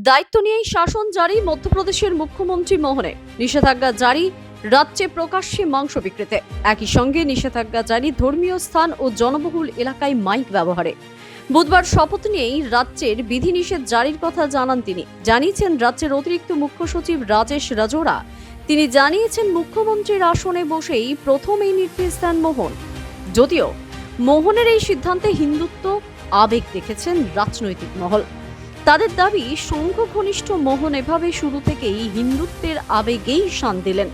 দায়িত্ব নিয়েই শাসন জারি মধ্যপ্রদেশের মুখ্যমন্ত্রী মোহনের। নিষেধাজ্ঞা জারি রাজ্যে প্রকাশ্যে মাংস বিক্রিতে। একই সঙ্গে নিষেধাজ্ঞা জারি ধর্মীয় স্থান ও জনবহুল এলাকায় মাইক ব্যবহারে। বুধবার শপথ নিয়েই রাজ্যের বিধিনিষেধ জারির কথা জানান তিনি। জানিয়েছেন রাজ্যের অতিরিক্ত মুখ্য সচিব রাজেশ রাজোরা। তিনি জানিয়েছেন মুখ্যমন্ত্রীর আসনে বসেই প্রথম এই নির্দেশ দেন মোহন। যদিও মোহনের এই সিদ্ধান্তে হিন্দুত্ব আবেগ দেখেছেন রাজনৈতিক মহল। তাদের দাবি, সংঘ ঘনিষ্ঠ মোহন এভাবে শুরু থেকেই হিন্দুত্বের আবেগেই শান দিলেন।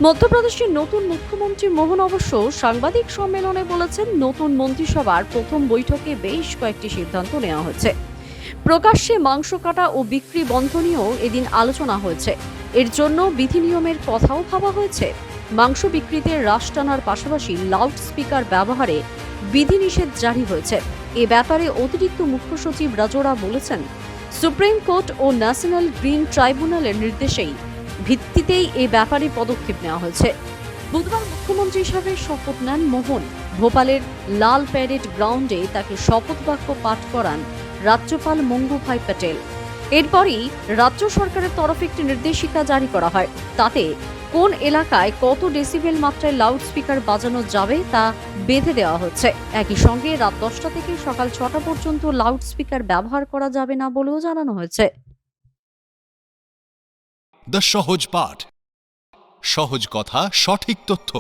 মধ্যপ্রদেশের নতুন মুখ্যমন্ত্রী মোহন অবশ্য সাংবাদিক সম্মেলনে বলেছেন, নতুন মন্ত্রিসভার প্রথম বৈঠকে বেশ কয়েকটি সিদ্ধান্ত নেওয়া হয়েছে। প্রকাশ্যে মাংস কাটা ও বিক্রি বন্ধ নিয়েও এদিন আলোচনা হয়েছে। এর জন্য বিধি নিয়মের কথাও ভাবা হয়েছে। মাংস বিক্রিতে রাশ টানার পাশাপাশি লাউড স্পিকার ব্যবহারে বিধিনিষেধ জারি হয়েছে। এ ব্যাপারে অতিরিক্ত মুখ্য সচিব রাজোরা বলেছেন, সুপ্রিম কোর্ট ও ন্যাশনাল গ্রিন ট্রাইব্যুনালের নির্দেশেই ভিত্তিতেই এ ব্যাপারে পদক্ষেপ নেওয়া হয়েছে। বুধবার মুখ্যমন্ত্রী হিসাবে শপথ নেন মোহন। ভোপালের লাল প্যারেড গ্রাউন্ডে তাকে শপথ বাক্য পাঠ করান রাজ্যপাল মঙ্গুভাই প্যাটেল। এরপরই রাজ্য সরকারের তরফে একটি নির্দেশিকা জারি করা হয়। তাতে কোন এলাকায় কত ডেসিবেল মাত্রায় লাউড স্পিকার বাজানো যাবে তা বেঁধে দেওয়া হচ্ছে। একই সঙ্গে রাত 10টা থেকে সকাল 6টা পর্যন্ত লাউড স্পিকার ব্যবহার করা যাবে না বলেও জানানো হয়েছে। দ্য সহজ পাঠ, সহজ কথা, সঠিক তথ্য।